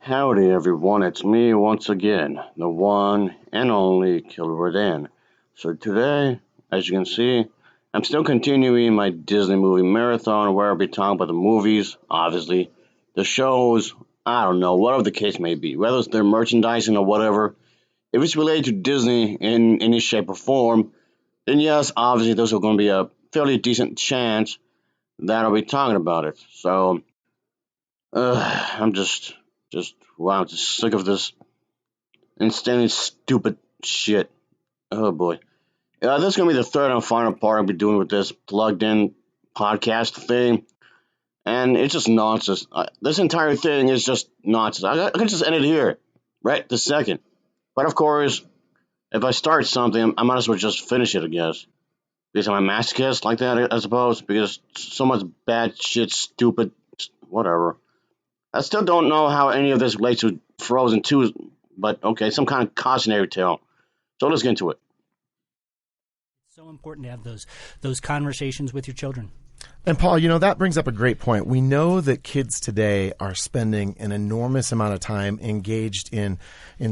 Howdy everyone, it's me once again, the one and only Killer Dan. So today, as you can see, I'm still continuing my Disney movie marathon where I'll be talking about the movies, obviously, the shows, I don't know, whatever the case may be, whether it's their merchandising or whatever. If it's related to Disney in any shape or form, then yes, obviously there's going to be a fairly decent chance that I'll be talking about it. So, I'm wow, just sick of this insanely stupid shit. Oh boy. This is gonna be the third and final part I'll be doing with this plugged in podcast thing, and it's just nonsense. This entire thing is just nonsense. I can just end it here, right this second. But of course, if I start something, I might as well just finish it, I guess. Because I'm a masochist like that, I suppose. Because so much bad shit, stupid, whatever. I still don't know how any of this relates to Frozen 2, but okay, some kind of cautionary tale. So let's get into it. It's so important to have those conversations with your children. And Paul, that brings up a great point. We know that kids today are spending an enormous amount of time engaged in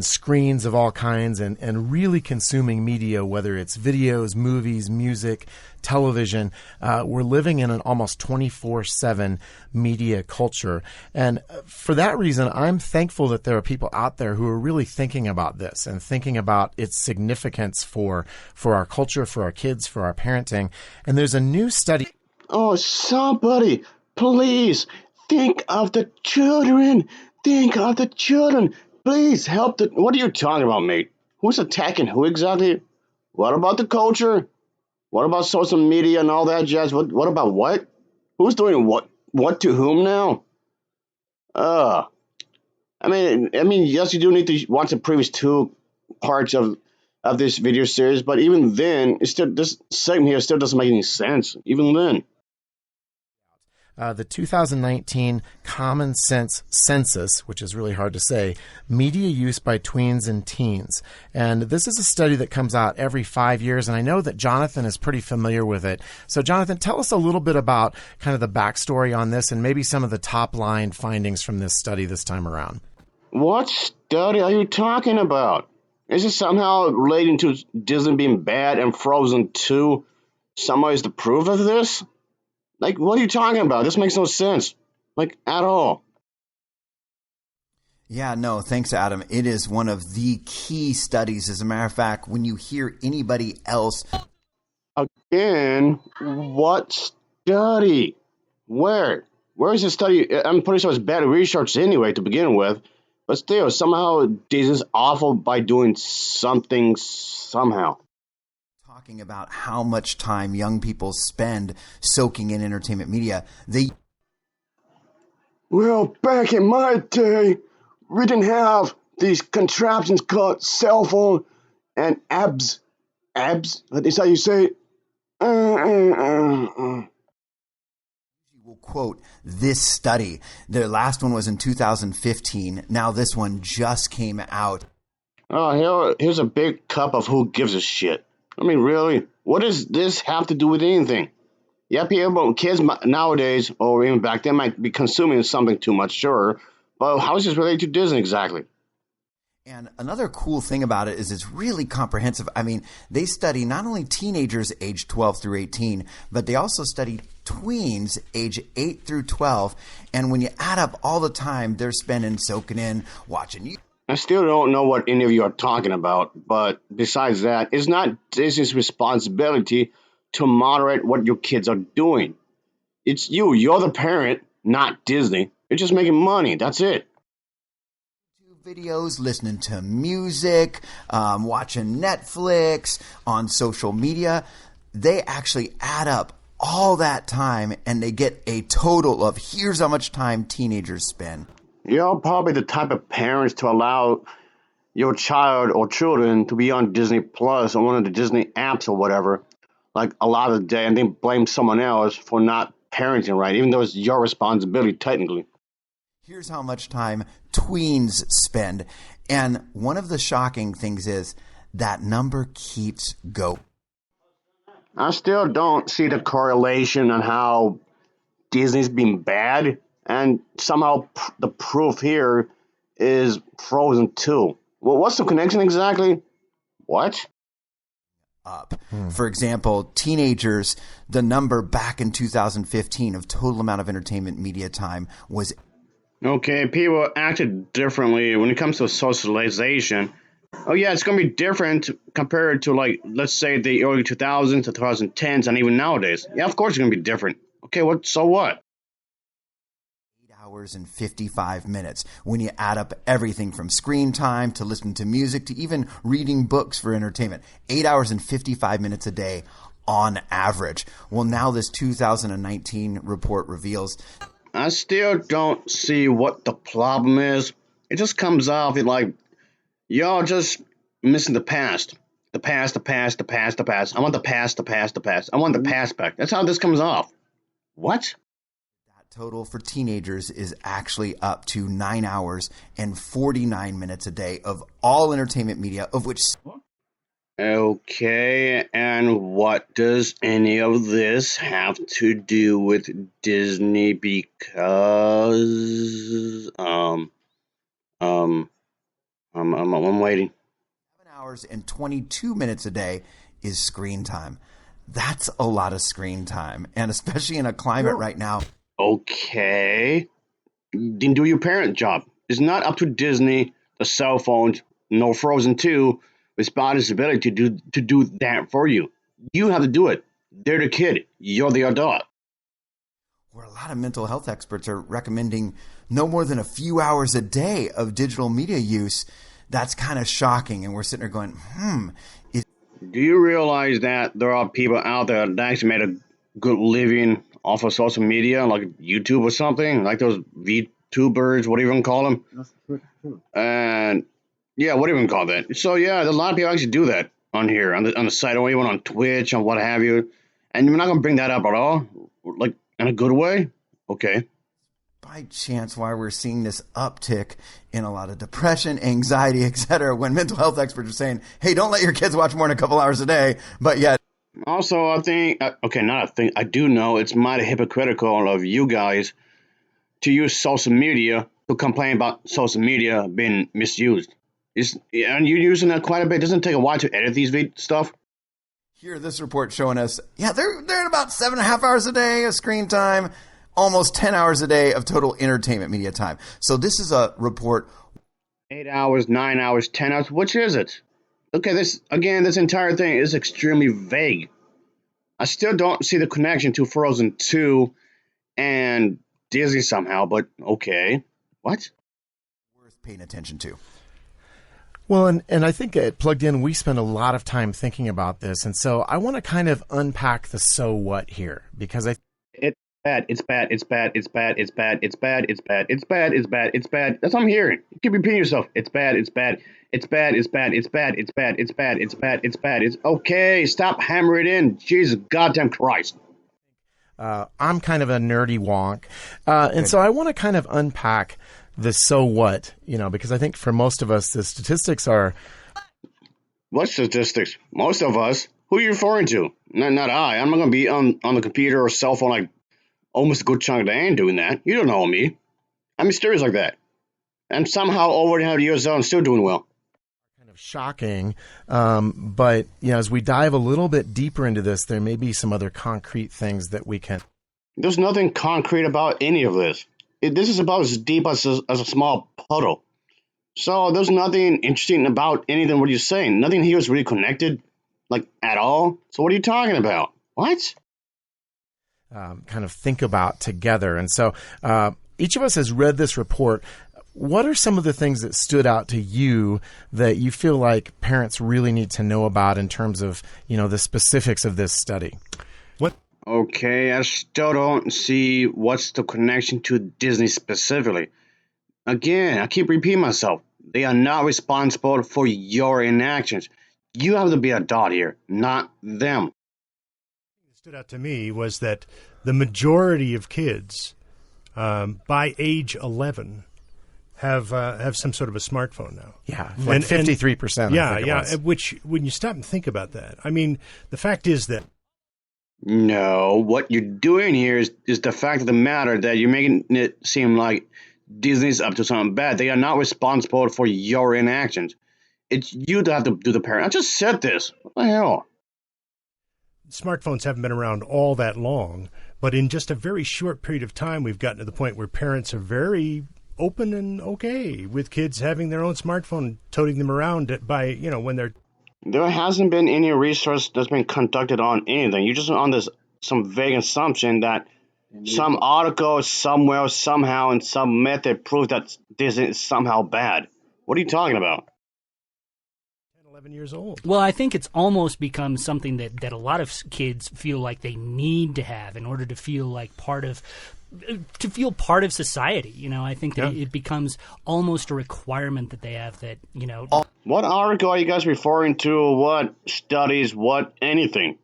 screens of all kinds and really consuming media, whether it's videos, movies, music, television. We're living in an almost 24/7 media culture. And for that reason, I'm thankful that there are people out there who are really thinking about this and thinking about its significance for our culture, for our kids, for our parenting. And there's a new study. Oh, somebody, please think of the children. Think of the children. Please help the. What are you talking about, mate? Who's attacking who exactly? What about the culture? What about social media and all that jazz? What about what? Who's doing what? What to whom now? Uh, I mean, yes, you do need to watch the previous two parts of this video series, but even then, it's still this segment here still doesn't make any sense. Even then. The 2019 Common Sense Census, which is really hard to say, media use by tweens and teens. And this is a study that comes out every 5 years, and I know that Jonathan is pretty familiar with it. So, Jonathan, tell us a little bit about kind of the backstory on this and maybe some of the top line findings from this study this time around. What study are you talking about? Is it somehow relating to Disney being bad and Frozen 2 somehow is the proof of this? Like, what are you talking about? This makes no sense. Like, at all. Yeah, no, thanks, Adam. It is one of the key studies. As a matter of fact, when you hear anybody else. Again, what study? Where? Where is the study? I'm pretty sure it's bad research anyway to begin with. But still, somehow Disney's awful by doing something somehow. Talking about how much time young people spend soaking in entertainment media. Well, back in my day, we didn't have these contraptions called cell phone and abs. Abs? Is that how you say it? Will quote this study. The last one was in 2015. Now this one just came out. Oh, here's a big cup of who gives a shit. I mean, really? What does this have to do with anything? Yeah, kids nowadays, or even back then, might be consuming something too much, sure. But how is this related to Disney exactly? And another cool thing about it is it's really comprehensive. I mean, they study not only teenagers aged 12 through 18, but they also study tweens age 8 through 12. And when you add up all the time they're spending soaking in, watching you. I still don't know what any of you are talking about, but besides that, it's not Disney's responsibility to moderate what your kids are doing. It's you. You're the parent, not Disney. You're just making money. That's it. Videos, listening to music, watching Netflix, on social media. They actually add up all that time and they get a total of here's how much time teenagers spend. You're probably the type of parents to allow your child or children to be on Disney Plus or one of the Disney apps or whatever, like a lot of the day, and then blame someone else for not parenting right, even though it's your responsibility technically. Here's how much time tweens spend. And one of the shocking things is that number keeps going. I still don't see the correlation on how Disney's been bad, and somehow the proof here is Frozen 2. Well, what's the connection exactly? What? Up. For example, teenagers, the number back in 2015 of total amount of entertainment media time was Okay, people acted differently when it comes to socialization. Oh yeah, it's gonna be different compared to, like, let's say the early 2000s, the 2010s, and even nowadays. Yeah, of course it's gonna be different. Okay, what? So what? 8 hours and 55 minutes when you add up everything from screen time to listening to music to even reading books for entertainment. 8 hours and 55 minutes a day on average. Well, now this 2019 report reveals I still don't see what the problem is. It just comes off like y'all just missing the past. The past, the past, the past, the past. I want the past, the past, the past. I want the past back. That's how this comes off. What? that total for teenagers is actually up to 9 hours and 49 minutes a day of all entertainment media, of which Okay, and what does any of this have to do with Disney? Because um I'm waiting. 7 hours and 22 minutes a day is screen time. That's a lot of screen time, and especially in a climate right now. Okay, then do your parent job. It's not up to Disney, the cell phones, no Frozen 2, responsibility to do that for you. You have to do it. They're the kid. You're the adult. Where a lot of mental health experts are recommending no more than a few hours a day of digital media use. That's kind of shocking. And we're sitting there going, is Do you realize that there are people out there that actually made a good living off of social media, like YouTube or something, like those VTubers, what do you even call them? And yeah, what do you even call that? So yeah, there's a lot of people actually do that on here, on the site, or even on Twitch, on what have you. And you're not gonna bring that up at all, like in a good way. Okay. by chance why we're seeing this uptick in a lot of depression, anxiety, etc., when mental health experts are saying, hey, don't let your kids watch more than a couple hours a day, but yet Also, I think, okay, not a thing, I do know it's mighty hypocritical of you guys to use social media to complain about social media being misused. And you're using that quite a bit. It doesn't take a while to edit these stuff. here this report showing us, they're at about 7.5 hours a day of screen time, almost 10 hours a day of total entertainment media time. So this is a report. 8 hours, 9 hours, 10 hours. Which is it? Okay, this entire thing is extremely vague. I still don't see the connection to Frozen 2 and Disney somehow, but okay. What? Worth paying attention to. Well, and I think at Plugged In, we spend a lot of time thinking about this. And so I want to kind of unpack the so what here, because It's bad. It's bad. It's bad. It's bad. It's bad. It's bad. It's bad. It's bad. It's bad. It's bad. That's what I'm hearing. You keep repeating yourself. It's bad. It's bad. It's bad. It's bad. It's bad. It's bad. It's bad. It's bad. It's bad. It's okay. Stop hammering it in. Jesus goddamn Christ. I'm kind of a nerdy wonk. And so I want to kind of unpack the so what, because I think for most of us, the statistics are. What statistics? Most of us? Who are you referring to? Not I. I'm not going to be on the computer or cell phone like almost a good chunk of the day doing that. You don't know me. I'm mysterious like that. And somehow over 100 years old, I'm still doing well. Kind of shocking. But, as we dive a little bit deeper into this, there may be some other concrete things that we can. There's nothing concrete about any of this. This is about as deep as a small puddle. So there's nothing interesting about anything what you're saying. Nothing here is really connected, like, at all. So what are you talking about? What? Kind of think about together. And so each of us has read this report. What are some of the things that stood out to you that you feel like parents really need to know about in terms of, the specifics of this study? Okay, I still don't see what's the connection to Disney specifically. Again, I keep repeating myself. They are not responsible for your inactions. You have to be adult here, not them. What stood out to me was that the majority of kids by age 11 have some sort of a smartphone now. Yeah, like 53%. Yeah. Which, when you stop and think about that, I mean, the fact is that. No, what you're doing here is the fact of the matter that you're making it seem like Disney's up to something bad. They are not responsible for your inactions. It's you that have to do the parent. I just said this. What the hell? Smartphones haven't been around all that long, but in just a very short period of time, we've gotten to the point where parents are very open and okay with kids having their own smartphone, toting them around by, when they're... There hasn't been any research that's been conducted on anything. You're just on this some vague assumption that some article somewhere, somehow, in some method proves that this is somehow bad. What are you talking about? 10, 11 years old. Well, I think it's almost become something that a lot of kids feel like they need to have in order to feel like part of society. I think that it becomes almost a requirement that they have that, What article are you guys referring to? What studies? What anything?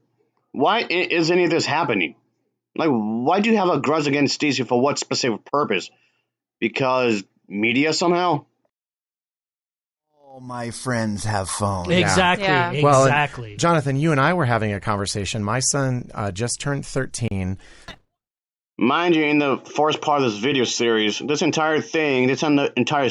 Why is any of this happening? Like, why do you have a grudge against Stacey for what specific purpose? Because media somehow? All my friends have phones. Exactly. Yeah. Well, Exactly. Jonathan, you and I were having a conversation. My son just turned 13. Mind you, in the first part of this video series, this entire thing, this entire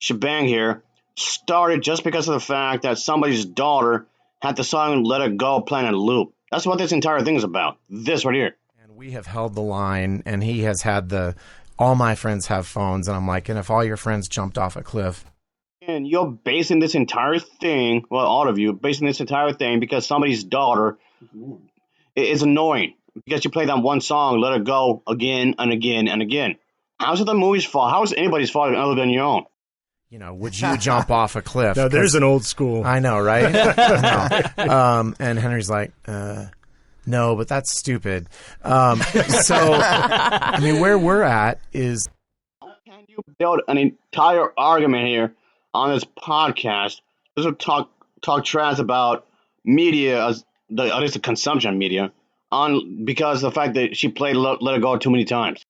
shebang here, started just because of the fact that somebody's daughter had the song Let It Go playing on loop. That's what this entire thing is about. This right here. And we have held the line, and he has had all my friends have phones. And I'm like, and if all your friends jumped off a cliff. And you're basing this entire thing, well, all of you, basing this entire thing because somebody's daughter is annoying. Because you play that one song, Let It Go, again and again and again. How's it the movie's fault? How is it anybody's fault other than your own? Would you jump off a cliff? Now, there's an old school. I know, right? I know. And Henry's like, no, but that's stupid. I mean, where we're at is... How can you build an entire argument here on this podcast just to talk trash about media, at least the consumption of media, because of the fact that she played Let It Go too many times?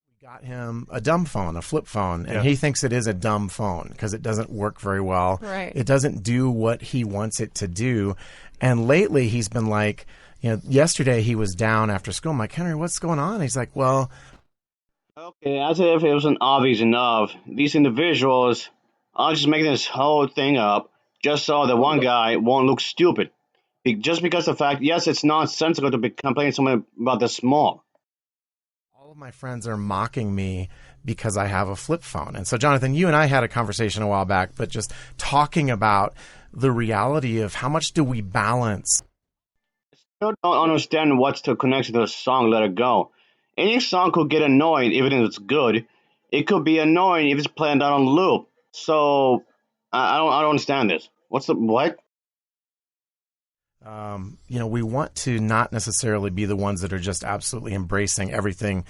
We got him a dumb phone, a flip phone, and he thinks it is a dumb phone because it doesn't work very well. Right. It doesn't do what he wants it to do. And lately he's been like, yesterday he was down after school. I'm like, Henry, what's going on? He's like, well... Okay, as if it wasn't obvious enough, these individuals are just making this whole thing up just so the one guy won't look stupid. Just because of the fact, yes, it's nonsensical to be complaining someone about this small. All of my friends are mocking me because I have a flip phone. And so, Jonathan, you and I had a conversation a while back, but just talking about the reality of how much do we balance. I still don't understand what's the connection to the song Let It Go. Any song could get annoying even if it's good. It could be annoying if it's playing down on loop. So, I don't understand this. What's the, what? We want to not necessarily be the ones that are just absolutely embracing everything.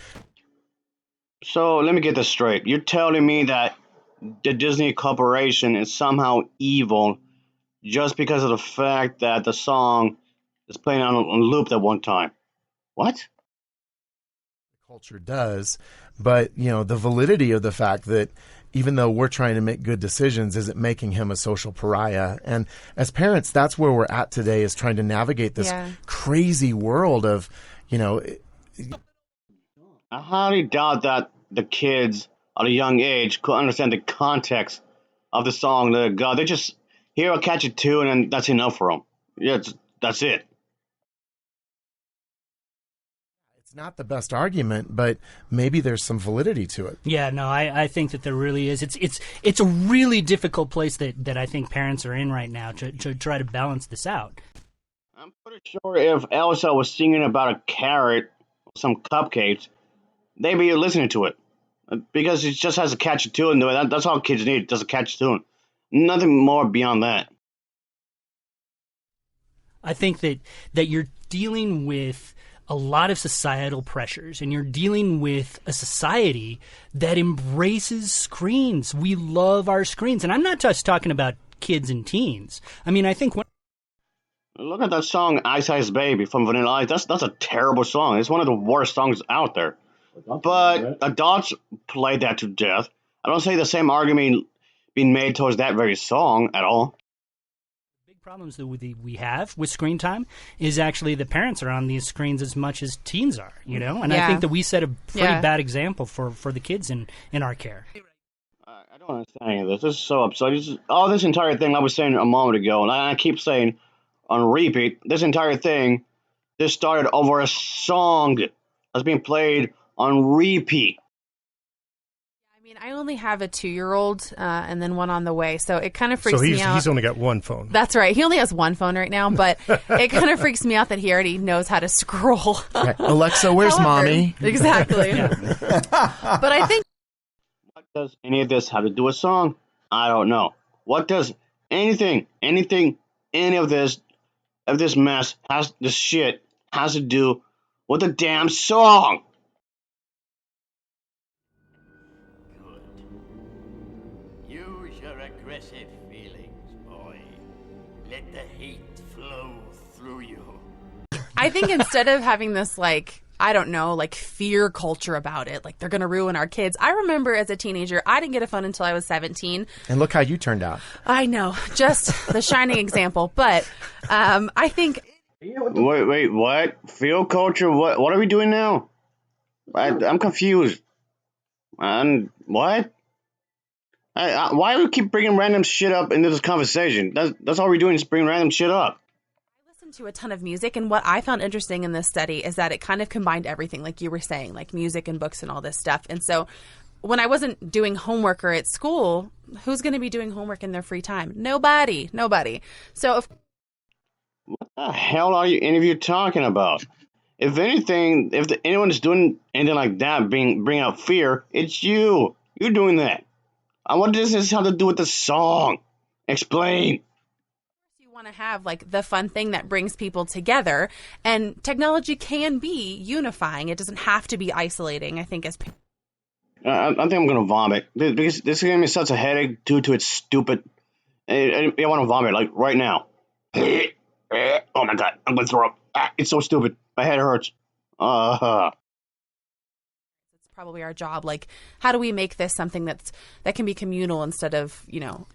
So let me get this straight. You're telling me that the Disney Corporation is somehow evil just because of the fact that the song is playing on loop at one time? What? Culture does, but the validity of the fact that even though we're trying to make good decisions, is it making him a social pariah? And as parents, that's where we're at today, is trying to navigate this crazy world of, I highly doubt that the kids at a young age could understand the context of the song Let It Go. They just hear a catchy tune and that's enough for them. Yeah, that's it. It's not the best argument, but maybe there's some validity to it. Yeah, no, I think that there really is. It's a really difficult place that I think parents are in right now to try to balance this out. I'm pretty sure if Elsa was singing about a carrot, some cupcakes, they'd be listening to it. Because it just has a catchy tune to it. That's all kids need, just a catchy tune. Nothing more beyond that. I think that you're dealing with a lot of societal pressures, and you're dealing with a society that embraces screens. We love our screens. And I'm not just talking about kids and teens. I mean, I think look at that song Ice Ice Baby from Vanilla Ice. That's a terrible song. It's one of the worst songs out there. But adults play that to death. I don't see the same argument being made towards that very song at all. big Problems that we have with screen time is actually the parents are on these screens as much as teens are, and I think that we set a pretty bad example for the kids in our care. I don't understand any of this. This is so absurd. This entire thing I was saying a moment ago, and I keep saying on repeat, this entire thing just started over a song that's being played on repeat. I mean, I only have a 2-year-old and then one on the way, so it kind of freaks me out. So he's only got one phone. That's right. He only has one phone right now, but it kind of freaks me out that he already knows how to scroll. Right. Alexa, where's mommy? Exactly. But I think... What does any of this have to do with song? I don't know. What does any of this mess this shit has to do with the damn song? Use your aggressive feelings, boy. Let the hate flow through you. I think instead of having this, fear culture about it, like they're going to ruin our kids. I remember as a teenager, I didn't get a phone until I was 17. And look how you turned out. I know, just the shining example. But I think... Wait, what? Fear culture? What are we doing now? I'm confused. And what? Why do we keep bringing random shit up into this conversation? That's all we're doing is bring random shit up. I listened to a ton of music, and what I found interesting in this study is that it kind of combined everything, like you were saying, like music and books and all this stuff. And so when I wasn't doing homework or at school, who's going to be doing homework in their free time? Nobody. So what the hell are any of you talking about? If anything, if anyone is doing anything like that, bring out fear, it's you. You're doing that. What does this have to do with the song? Explain. You want to have like the fun thing that brings people together, and technology can be unifying. It doesn't have to be isolating, I think, as I think I'm gonna vomit because this is giving me such a headache due to its stupid. I want to vomit like right now. Oh my god, I'm gonna throw up. It's so stupid. My head hurts. It's probably our job. Like, how do we make this something that can be communal instead of,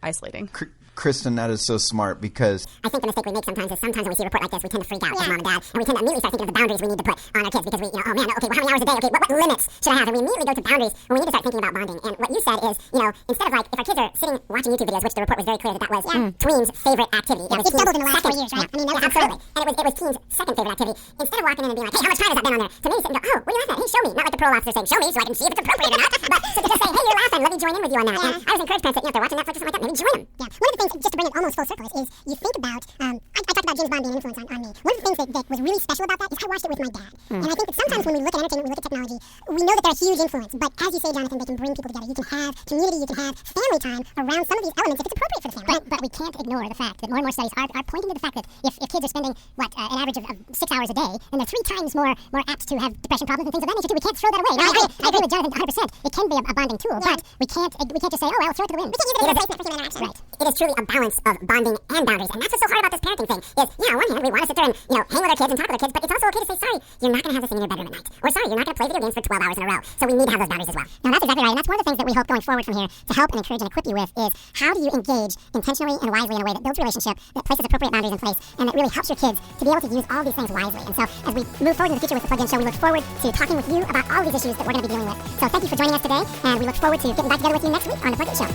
isolating? Kristen, that is so smart because I think the mistake we make sometimes is when we see a report like this, we tend to freak out as mom and dad, and we tend to immediately start thinking of the boundaries we need to put on our kids because well, how many hours a day? Okay, what limits should I have? And we immediately go to boundaries when we need to start thinking about bonding. And what you said is, instead of if our kids are sitting watching YouTube videos, which the report was very clear that was tweens' favorite activity. It's doubled in the last 4 years, right? Absolutely. And it was teens' second favorite activity. Instead of walking in and being like, hey, how much time has that been on there? To maybe sit and go, oh, what are you laughing at? Hey, show me. Not like the parole officer saying, show me so I can see if it's appropriate or not. But so to just say, hey, you're laughing, let me join in with you on that. And I always encourage parents that, if they're watching Netflix or something like that, maybe join them. Yeah. One of the things, just to bring it almost full circle, is you think about, I talked about James Bond being an influence on me. One of the things that was really special about that is I watched it with my dad. And I think that sometimes when we look at entertainment, we look at technology, we know that they're a huge influence. But as you say, Jonathan, they can bring people together. You can have community, you can have family time around some of these elements if it's appropriate for the family. But we can't ignore the fact that more and more studies are pointing to the fact that if kids are spending, an average of 6 hours a day, then they're 3 times more apt to have depression problems and things of that nature too. We can't throw that away. Now, I agree with Jonathan 100%. It can be a bonding tool, but we can't just say, oh, well, throw it to the wind. We can't use it as a replacement for human interaction. Right. It is truly a balance of bonding and boundaries. And that's what's so hard about this parenting thing is, on one hand, we want to sit there and, hang with our kids and talk with our kids, but it's also okay to say, sorry, you're not going to have this thing in your bedroom at night. Or sorry, you're not going to play video games for 12 hours in a row. So we need to have those boundaries as well. No, that's exactly right. And that's one of the things that we hope going forward from here to help and encourage and equip you with is how do you engage intentionally and wisely in a way that builds a relationship, that places appropriate boundaries in place, and that really helps your kids to be able to use all these things wisely. And so as we move forward in the future with the Plug In Show, we look forward to talking with you about all of these issues that we're going to be dealing with. So thank you for joining us today, and we look forward to getting back together with you next week on the Plug In Show.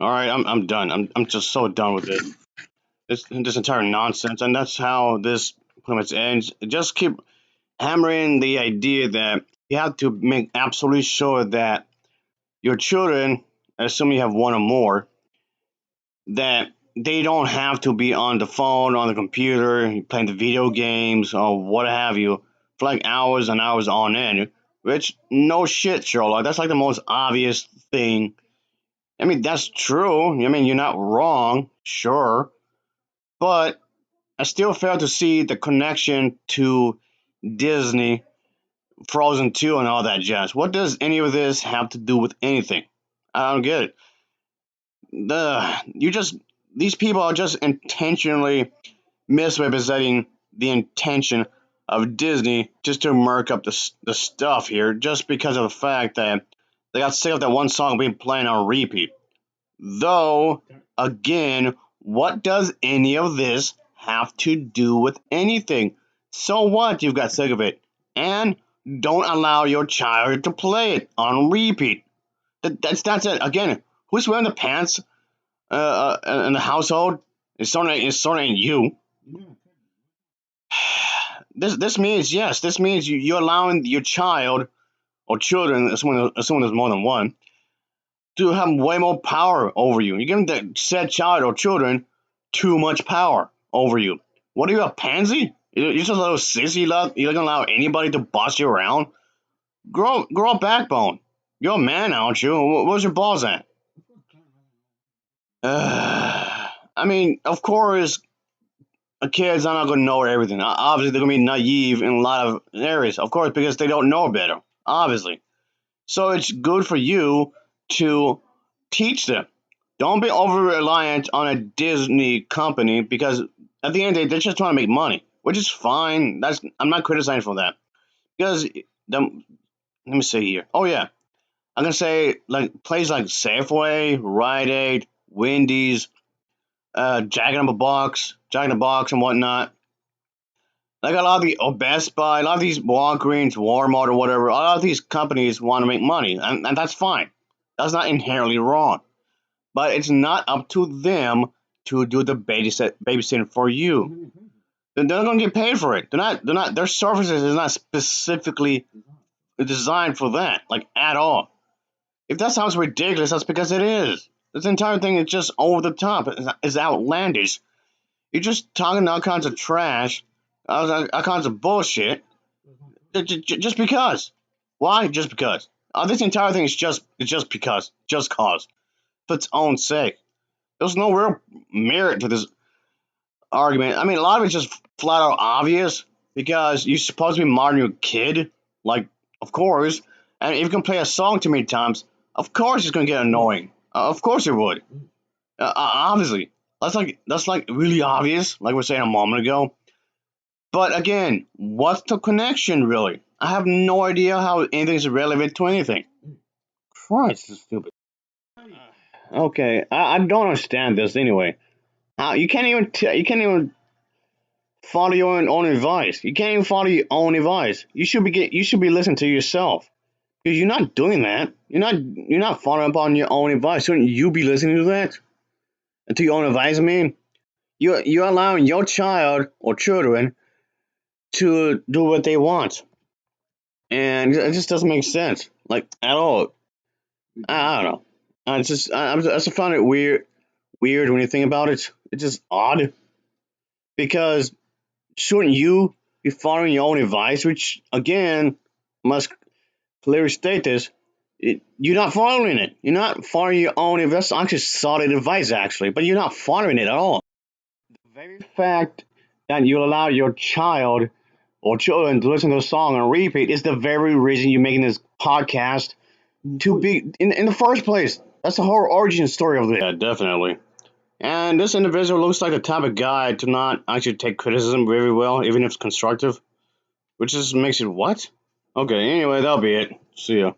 All right, I'm done. I'm just so done with it. This entire nonsense, and that's how this pretty much ends. Just keep hammering the idea that you have to make absolutely sure that your children, assuming you have one or more, that they don't have to be on the phone, on the computer, playing the video games or what have you for like hours and hours on end. Which, no shit, Sherlock. That's like the most obvious thing. I mean, that's true. I mean, you're not wrong, sure. But I still fail to see the connection to Disney, Frozen 2, and all that jazz. What does any of this have to do with anything? I don't get it. These people are just intentionally misrepresenting the intention of Disney just to murk up the stuff here, just because of the fact that they got sick of that one song being playing on repeat. Though, again, what does any of this have to do with anything? So what? You've got sick of it. And don't allow your child to play it on repeat. That's it. Again, who's wearing the pants in the household? It's certainly you. This means, yes. This means you're allowing your child or children, assuming there's more than one, to have way more power over you. You're giving the said child or children too much power over you. What are you, a pansy? You're just a little sissy. You're not gonna allow anybody to boss you around. Grow a backbone. You're a man, aren't you? Where's your balls at? I mean, of course, kids are not going to know everything. Obviously, they're going to be naive in a lot of areas, of course, because they don't know better, obviously. So it's good for you to teach them. Don't be over reliant on a Disney company because at the end of the day, they're just trying to make money, which is fine. I'm not criticizing for that because let me see here. Oh yeah, I'm gonna say like places like Safeway, Rite Aid, Wendy's, Jack in the Box, and whatnot. Like a lot of the Best Buy, a lot of these Walgreens, Walmart, or whatever. A lot of these companies want to make money, and that's fine. That's not inherently wrong, but it's not up to them to do the babysitting for you. They're not going to get paid for it. They're not. Their services is not specifically designed for that, like at all. If that sounds ridiculous, that's because it is. This entire thing is just over the top. It's outlandish. You're just talking all kinds of trash, all kinds of bullshit, just because. Why? Just because. This entire thing is just because, just cause, for its own sake. There's no real merit to this argument. I mean, a lot of it's just flat out obvious because you're supposed to be monitoring your kid, like, of course. And if you can play a song too many times, of course it's going to get annoying. Of course it would. Obviously. That's like really obvious, like we were saying a moment ago. But again, what's the connection really? I have no idea how anything is relevant to anything. Christ, this is stupid. Okay, I don't understand this anyway. How you can't even follow your own advice. You can't even follow your own advice. You should be listening to yourself because you're not doing that. You're not following up on your own advice. Shouldn't you be listening to that? To your own advice, I mean, you're allowing your child or children to do what they want, and it just doesn't make sense, like at all. I don't know. I just find it weird when you think about it. It's just odd because shouldn't you be following your own advice? Which again must clearly state this. You're not following it. You're not following your own advice. That's actually solid advice, actually, but you're not following it at all. The very fact that you allow your child or children to listen to a song on repeat is the very reason you're making this podcast to be in the first place. That's the whole origin story of this. Yeah, definitely. And this individual looks like the type of guy to not actually take criticism very well, even if it's constructive. Which just makes it what? Okay, anyway, that'll be it. See ya.